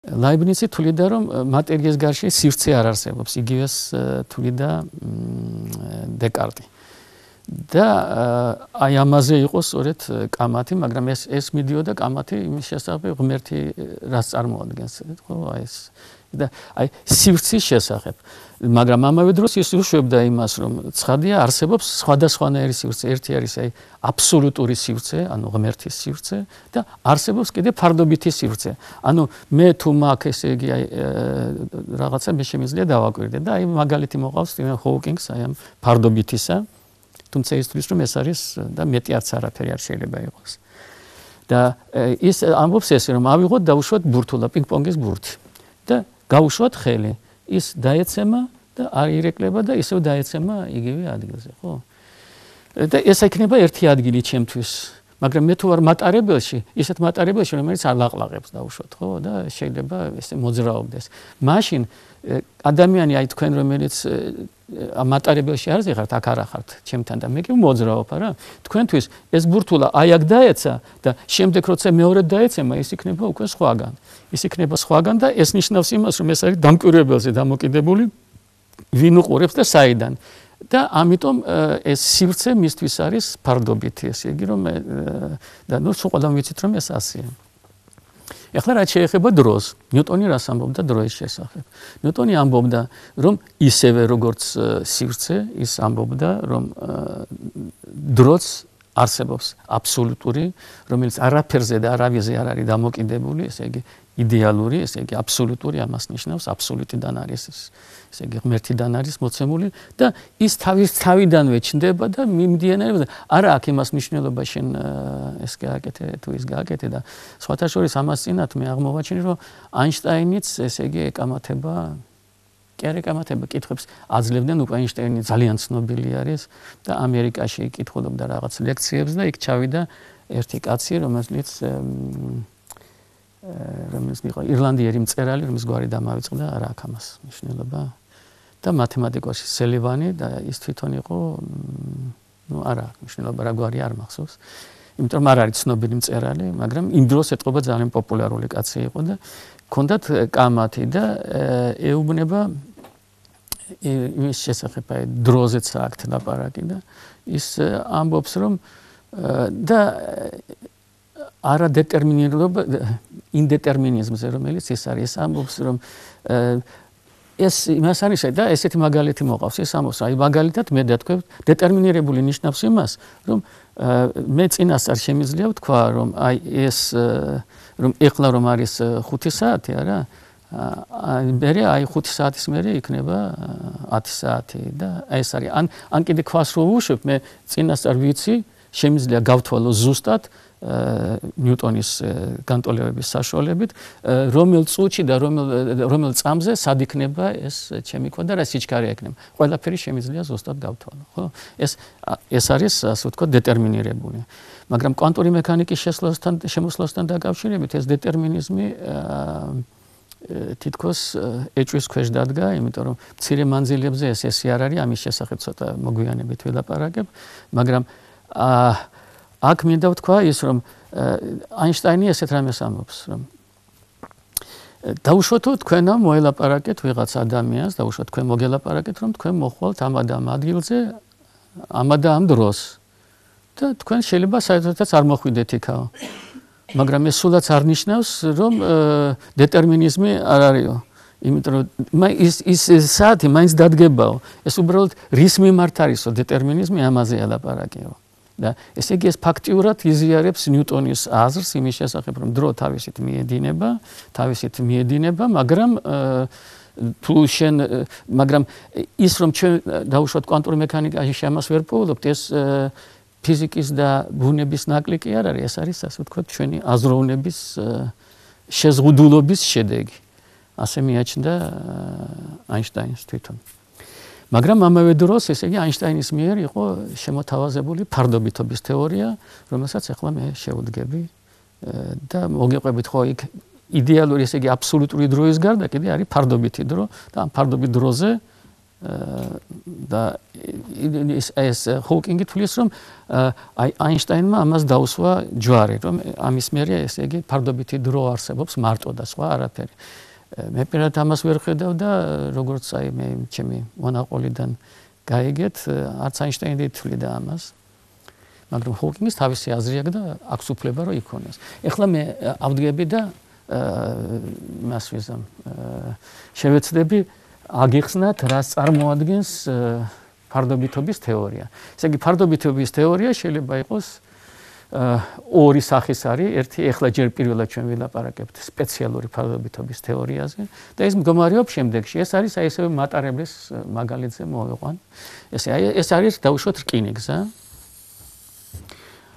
ლაიბნიცი თვლიდა, რომ მატერიის გარშე სივრცე არ არსებობს, იგივეს თვლიდა დეკარტი. და აი ამაზე იყო სწორედ კამათი, მაგრამ ეს მიდიოდა კამათი იმის შესახებ, ღმერთი რას წარმოადგენს, ხო, აი ეს და აი სივრცის შესახებ. მაგრამ ამავე დროს ის უშვებდა იმას, რომ ცხადია არსებობს სხვადასხვანაირი სივრცე. ერთი არის აი აბსოლუტური სივრცე, ანუ ღმერთის სივრცე და არსებობს კიდე ფარდობითი სივრცე. ანუ მე თუ მაქვს ესე იგი აი რაღაცა მე შემიძლია დავაკვირდე და აი მაგალითი მოყავს სტივენ ჰოუკინგს აი ამ ფარდობითისა, თუმცა ისწრის რომ ეს არის და მეტი არც არაფერი არ შეიძლება იყოს. და ის ამბობს ესე რომ ავიღოთ დავუშვათ ბურთულა პინგ-პონგის ბურთი და გავუშვათ ხელი. ის დაეცემა და არ ირეკლება და ისევ დაეცემა იგივე ადგილზე, ხო? და ეს იქნება ერთი ადგილი ჩემთვის. მაგრამ მე თუ ვარ მატარებელში, ისეთ მატარებელში, რომელიც არ ლაყლაღებს დავუშვათ, ხო? და შეიძლება ესე მოძრაობდეს. მაშინ ადამიანი აი თქვენ რომელიც მატარებელში არ ზიღართ, აქ არ ახართ ჩემთან და მე კი მოძრაობ, არა? თქვენთვის ეს ბურთულა აი აქ დაეცა და შემდეგ როცა მეორედ დაეცემა, ის იქნება უკვე სხვაგან. ის იქნება სხვაგან და ეს ნიშნავს იმას, რომ ეს არის დამკვირვებელზე დამოკიდებული, ვინ უყურებს და საიდან. და ამიტომ ეს სივრცე მისთვის არის ფარდობითი, ესე იგი რომ და ნუ ყველამ ვიცით რომ ეს ასეა. ეხლა რაც შეეხება დროს, ნიუტონი რას ამბობდა დროის შესახებ? ნიუტონი ამბობდა, რომ ისევე როგორც სივრცე, ის ამბობდა, რომ დროც არსებობს აბსოლუტური, რომელიც არაფერზე და არავიზე არ არის დამოკიდებული, ესე იგი იდეალური, ესე იგი აბსოლუტური, ამას ნიშნავს აბსოლუტიდან არის ესე იგი ღმერთიდან არის მოცემული და ის თავიდანვე ჩნდება და მიმდიანარეობს. არა აქ იმას მნიშვნელობა შენ ეს გააკეთე თუ ის გააკეთე და სხვათა შორის ამას წინათ მე აღმოვაჩინე, რომ აინშტაინიც ესე იგი ეკამათება კითხვებს აძლევდნენ, უკვე აინშტაინი ძალიან ცნობილი არის და ამერიკაში კითხულობდა რაღაც ლექციებს და იქ ჩავიდა ერთი კაცი, რომელიც იყო ირლანდიელი მწერალი, რომელიც გვარი დამავიწყდა, არა აქ ამას მნიშვნელობა და მათემატიკოსი სელივანი და ის თვითონ იყო ნუ არა მნიშვნელობა რა გვარი არ მახსოვს. იმიტომ რომ არ არის ცნობილი მწერალი, მაგრამ იმ დროს ეთყობა ძალიან პოპულარული კაცი იყო და ჰქონდათ კამათი და ეუბნება იმის შესახებ აი დროზეც აქ ლაპარაკი და ის ამბობს რომ და არა დეტერმინირება ინდეტერმინიზმზე რომელიც ის არის ამბობს რომ ეს იმას არის და ესეთი მაგალითი მოყავს ეს ამბობს აი მაგალითად მე დათქვევ დეტერმინირებული ნიშნავს იმას რომ მე წინასწარ შემიძლია ვთქვა რომ აი ეს რომ ეხლა რომ არის 5 საათი არა მერე აი 5 საათის მერე იქნება 10 საათი და ეს არის ან კიდე ქვას რო ვუშვებ მე წინასწარ ვიცი შემიძლია გავთვალო ზუსტად ნიუტონის განტოლებების საშუალებით რომელ წუთში და რომელ წამზე სად იქნება ეს ჩემი ქვა და რა სიჩქარე ექნება ყველაფერი შემიძლია ზუსტად გავთვალო ხო ეს არის ასე ვთქვათ დეტერმინირებული მაგრამ კვანტური მექანიკის შემოსვლასთან დაკავშირებით ეს დეტერმინიზმი თითქოს ეჭვის ქვეშ დადგა, იმიტომ რომ მცირე მანძილებზე ეს არ არის, ამის შესახებ ცოტა მოგვიანებით ვილაპარაკებ, მაგრამ აქ მინდა ვთქვა ის, რომ აინშტაინი ესეთ რამეს ამბობს, რომ დაუშვათ თქვენამ მოელაპარაკეთ ვიღაც ადამიანს, დაუშვათ თქვენ მოგელაპარაკეთ, რომ თქვენ მოხვალთ ამ ადგილზე, ამ დროს და თქვენ შეიძლება საერთოდაც არ მოხვიდეთ იქაო. მაგრამ ეს სულაც არ ნიშნავს, რომ დეტერმინიზმი არ არისო. იმიტომ რომ ის საათი მაინც დადგებაო. ეს უბრალოდ რის მიმართ არისო დეტერმინიზმი ამაზე ელაპარაკიო. და ესე იგი ეს ფაქტიურად იზიარებს ნიუტონის აზრს იმის შესახებ, რომ დრო თავისით მიედინება, მაგრამ ის რომ ჩვენ დავუშვათ კვანტურ მექანიკაში ამას ვერ პოულობთ, ეს ფიზიკის და ბუნების ნაკლი კი არ არის, ეს არის ასე ვთქვათ ჩვენი აზროვნების შეზღუდულობის შედეგი. ასე მიაჩნდა აინშტაინს თვითონ. მაგრამ ამავე დროს ესე იგი აინშტაინის მიერ იყო შემოთავაზებული ფარდობითობის თეორია, რომელსაც ახლა მე შევდგები და მოგიყვებით ხო იქ იდეალური ესე იგი აბსოლუტური დროის გარდა კიდე არის ფარდობითი დრო და ამ ფარდობით დროზე და ეს ჰოკინგი თulis რომ აი აინშტაინმა ამას დაუსვა ჯვარი რომ ამის მერე ესე იგი ფარდობითი დრო არსებობს მარტო და სხვა არაფერი მე პირადად ამას ვერ ხედავ და როგორც აი მე ჩემი მონაყოლიდან გაიგეთ არც აინშტაინი თვლიდა ამას მაგრამ ჰოკინგის თავისი აზრი აქვს და აქვს უფლება რომ იქონოს ეხლა მე ავდგები და მას ვიზამ შევეცდები აგიხსნათ რას წარმოადგენს ფარდობითობის თეორია ესე იგი ფარდობითობის თეორია შეიძლება იყოს ორი სახის არის ერთი ეხლა ჯერ პირველად ჩვენ ვილაპარაკებთ სპეციალური ფარდობითობის თეორიაზე და ეს მდგომარეობს შემდეგში ეს არის აი ესე მატარებლის მაგალითზე მოვიყვან ეს არის დაუშვათ რკინიგზა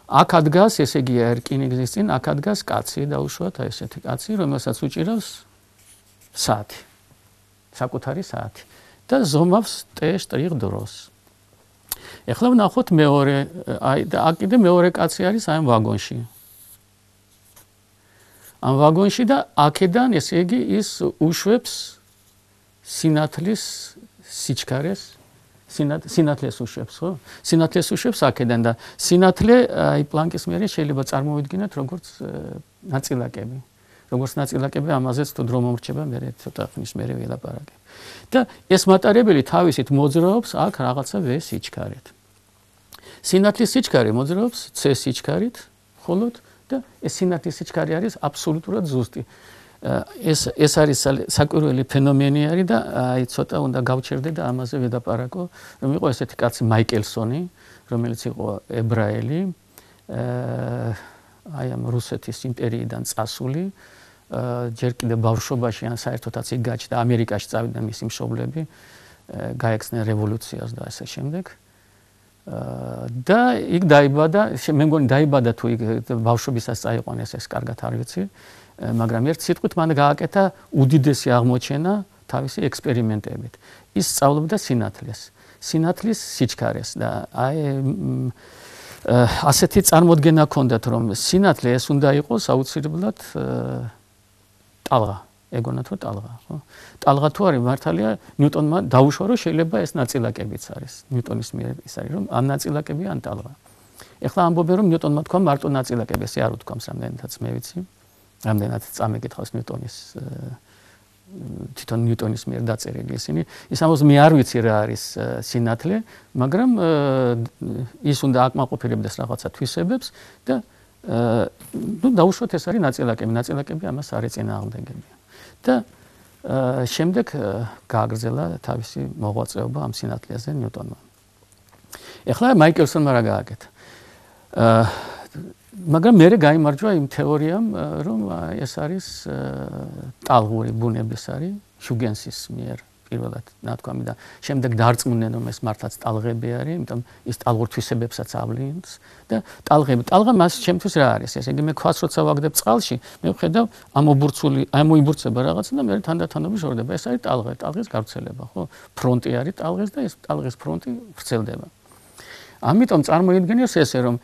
აქ ადგას ესე იგი რკინიგზის წინ აქ ადგას კაცი დაუშვათ აი ესეთი კაცი რომელსაც უჭირავს საათი საკუთარი საათი და ზომავს ტ-შტრიხ დროს ეხლა ვნახოთ მეორე აი და აქ კიდე მეორე კაცი არის აი ვაგონში ამ ვაგონში და აქედან ესე იგი ის უშვებს სინათლის სიჩქარეს სინათლეს უშვებს ხო სინათლეს უშვებს აქედან და სინათლე აი პლანკის მერე შეიძლება წარმოვიდგინოთ როგორც ნაწილაკები როგორც ნაწილაკები ამაზეც თუ დრო მომრჩება მე ცოტა ხნის მერე ვილაპარაკებ და ეს მატარებელი თავისით მოძრაობს აქ რაღაცა V სიჩქარით სინათლის სიჩქარე მოძრაობს C სიჩქარით ხოლოდ და ეს სინათლის სიჩქარე არის აბსოლუტურად ზუსტი ეს არის საკვირველი ფენომენი არის და აი ცოტა უნდა გავჩერდე და ამაზე ვილაპარაკო რომ იყო ესეთი კაცი მაიკელსონი რომელიც იყო ებრაელი აი ამ რუსეთის იმპერიიდან წასული ჯერ კიდევ ბავშვობაში ან საერთოდაც იქ გაჩნდა ამერიკაში წავიდნენ მისი მშობლები გაექცნენ რევოლუციას და ასე შემდეგ და იქ დაიბადა მე მგონი დაიბადა თუ იქ ბავშვობისას წაიყვანეს ეს კარგად არ ვიცი მაგრამ ერთ სიტყვით მან გააკეთა უდიდესი აღმოჩენა თავისი ექსპერიმენტებით ის სწავლობდა სინათლის სიჩქარეს და აი ასეთი წარმოდგენა ჰქონდათ რომ სინათლე ეს უნდა იყოს აუცილებლად ტალღა ეგონათ რომ ტალღა ხო ტალღა თუ არის მართალია ნიუტონმა დაუშვა რომ შეიძლება ეს ნაწილაკებიც არის ნიუტონის მიერ ის არის რომ ამ ნაწილაკებია ან ტალღა ეხლა ამბობენ რომ ნიუტონმა თქვა მარტო ნაწილაკები ესე არ უთქვამს რამდენადაც მე ვიცი რამდენადაც წამეკითხავს ნიუტონის თვითონ ნიუტონის მიერ დაწერილი ისინი ის ამბობს მე არ ვიცი რა არის სინათლე მაგრამ ის უნდა აკმაყოფილებდეს რაღაცა თვისებებს და ну დაუშვათ ეს არის ნაწილაკები ამას არ ეწინააღმდეგებიან და შემდეგ გააგრძელა თავისი მოღვაწეობა ამ სინათლეზე ნიუტონმა ეხლა მაიკელსონმა რა გააკეთა მაგრამ მე გაიმარჯვა იმ თეორიამ რომ ეს არის ტალღური ბუნების არის ჰიუგენსის მიერ პირველად ნათქვამი და შემდეგ დარწმუნდნენ რომ ეს მართლაც ტალღები არის იმიტომ ის ტალღურ თვისებებსაც ავლინს და ტალღა მას ჩემთვის რა არის ესე იგი მე ქვას როცა ვაგდებ წყალში მე ვხედავ ამოიბურცება რაღაცა და მე თანდათანობით შორდება ეს არის ტალღის გავრცელება ხო ფრონტი არის ტალღის და ეს ტალღის ფრონტი ვრცელდება ამიტომ წარმოიდგინეს ესე რომ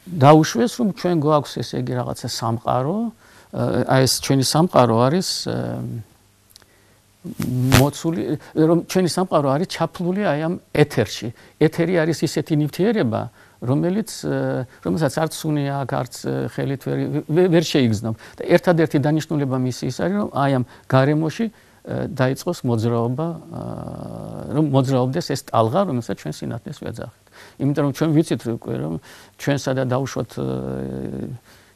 დაუშვეს რომ ჩვენ გვაქვს ესე იგი რაღაცა სამყარო აი ეს ჩვენი სამყარო არის მოცული რომ ჩვენი სამყარო არის ჩაფლული აი ამ ეთერში ეთერი არის ისეთი ნივთიერება რომელსაც არც სუნი აქვს არც ხელით ვერ შეიგრძნობ და ერთადერთი დანიშნულება მისი ის არის რომ აი ამ გარემოში დაიწყოს მოძრაობა რომ მოძრაობდეს ეს ტალღა რომელსაც ჩვენ სინათლეს ვეძახით იმიტომ რომ ჩვენ ვიცით რომ ჩვენსა და დაუშვათ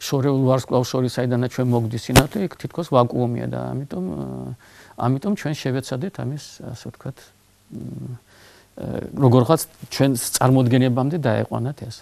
შორეულ ვარსკვლავს შორის საიდანაც ჩვენ მოგდის სინათლე იქ თითქოს ვაკუუმია და ამიტომ ჩვენ შევეცადეთ ამის ასე ვთქვათ როგორღაც ჩვენ წარმოდგენებამდე დაეყვანათ ეს